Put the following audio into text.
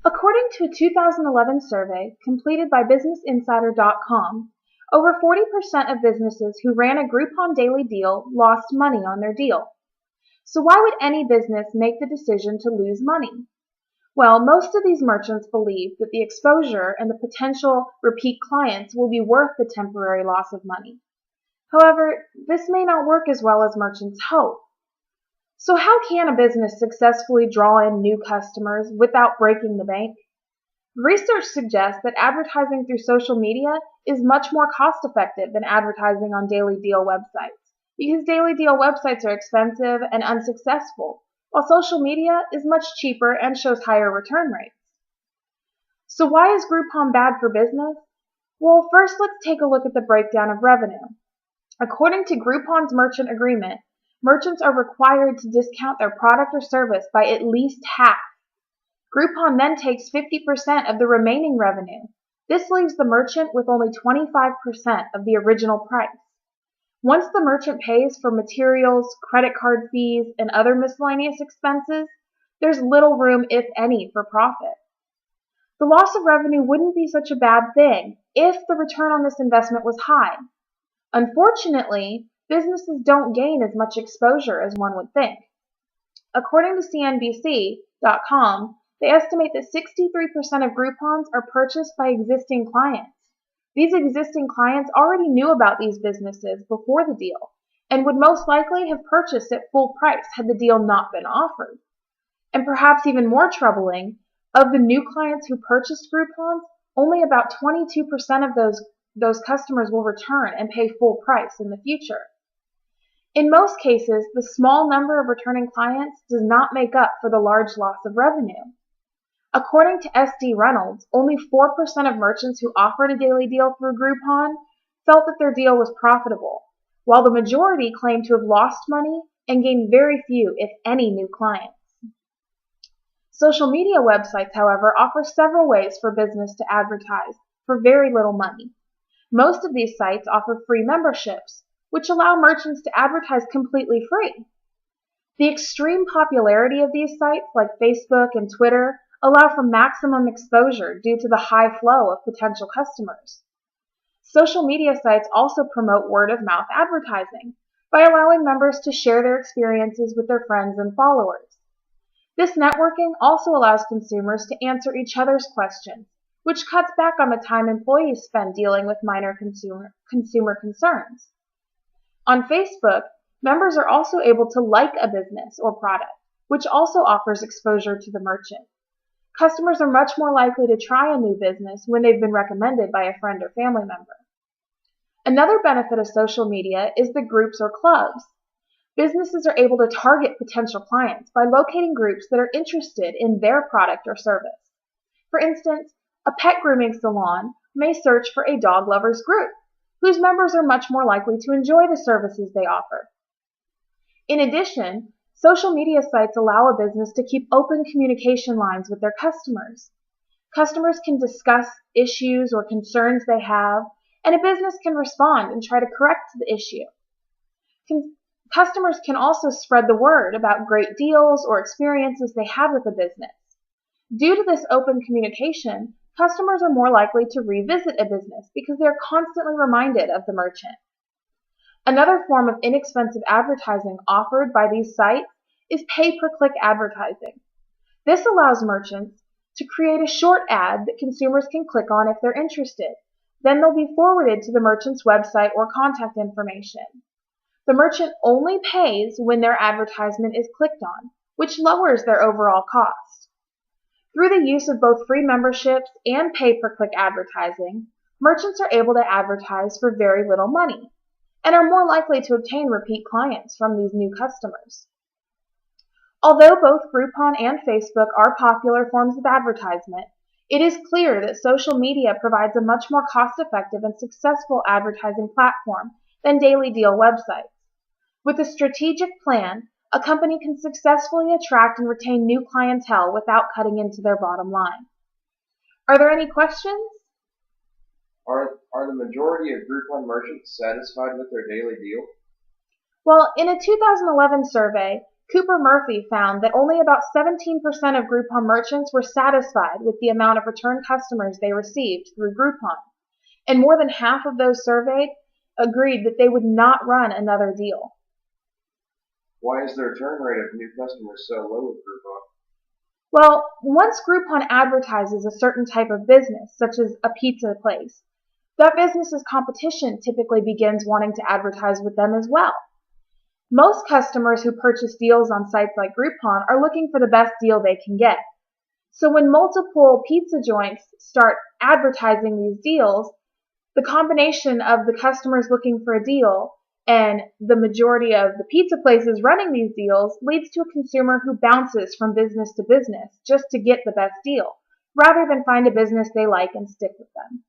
According to a 2011 survey completed by BusinessInsider.com, over 40% of businesses who ran a Groupon daily deal lost money on their deal. So why would any business make the decision to lose money? Well, most of these merchants believe that the exposure and the potential repeat clients will be worth the temporary loss of money. However, this may not work as well as merchants hope. So how can a business successfully draw in new customers without breaking the bank? Research suggests that advertising through social media is much more cost-effective than advertising on daily deal websites, because daily deal websites are expensive and unsuccessful, while social media is much cheaper and shows higher return rates. So why is Groupon bad for business? Well, first let's take a look at the breakdown of revenue. According to Groupon's merchant agreement, merchants are required to discount their product or service by at least half. Groupon then takes 50% of the remaining revenue. This leaves the merchant with only 25% of the original price. Once the merchant pays for materials, credit card fees, and other miscellaneous expenses, there's little room, if any, for profit. The loss of revenue wouldn't be such a bad thing if the return on this investment was high. Unfortunately, businesses don't gain as much exposure as one would think. According to CNBC.com, they estimate that 63% of Groupons are purchased by existing clients. These existing clients already knew about these businesses before the deal and would most likely have purchased at full price had the deal not been offered. And perhaps even more troubling, of the new clients who purchased Groupons, only about 22% of those customers will return and pay full price in the future. In most cases, the small number of returning clients does not make up for the large loss of revenue. According to SD Reynolds, only 4% of merchants who offered a daily deal through Groupon felt that their deal was profitable, while the majority claimed to have lost money and gained very few, if any, new clients. Social media websites, however, offer several ways for business to advertise for very little money. Most of these sites offer free memberships, which allow merchants to advertise completely free. The extreme popularity of these sites, like Facebook and Twitter, allow for maximum exposure due to the high flow of potential customers. Social media sites also promote word-of-mouth advertising by allowing members to share their experiences with their friends and followers. This networking also allows consumers to answer each other's questions, which cuts back on the time employees spend dealing with minor consumer concerns. On Facebook, members are also able to like a business or product, which also offers exposure to the merchant. Customers are much more likely to try a new business when they've been recommended by a friend or family member. Another benefit of social media is the groups or clubs. Businesses are able to target potential clients by locating groups that are interested in their product or service. For instance, a pet grooming salon may search for a dog lovers group, whose members are much more likely to enjoy the services they offer. In addition, social media sites allow a business to keep open communication lines with their customers. Customers can discuss issues or concerns they have, and a business can respond and try to correct the issue. Customers can also spread the word about great deals or experiences they had with a business. Due to this open communication, customers are more likely to revisit a business because they are constantly reminded of the merchant. Another form of inexpensive advertising offered by these sites is pay-per-click advertising. This allows merchants to create a short ad that consumers can click on if they're interested. Then they'll be forwarded to the merchant's website or contact information. The merchant only pays when their advertisement is clicked on, which lowers their overall cost. Through the use of both free memberships and pay-per-click advertising, merchants are able to advertise for very little money and are more likely to obtain repeat clients from these new customers. Although both Groupon and Facebook are popular forms of advertisement, it is clear that social media provides a much more cost-effective and successful advertising platform than daily deal websites. With a strategic plan, a company can successfully attract and retain new clientele without cutting into their bottom line. Are there any questions? Are the majority of Groupon merchants satisfied with their daily deal? Well, in a 2011 survey Cooper Murphy found that only about 17% of Groupon merchants were satisfied with the amount of return customers they received through Groupon, and more than half of those surveyed agreed that they would not run another deal. Why is the return rate of new customers so low with Groupon? Well, once Groupon advertises a certain type of business, such as a pizza place, that business's competition typically begins wanting to advertise with them as well. Most customers who purchase deals on sites like Groupon are looking for the best deal they can get. So when multiple pizza joints start advertising these deals, the combination of the customers looking for a deal and the majority of the pizza places running these deals leads to a consumer who bounces from business to business just to get the best deal, rather than find a business they like and stick with them.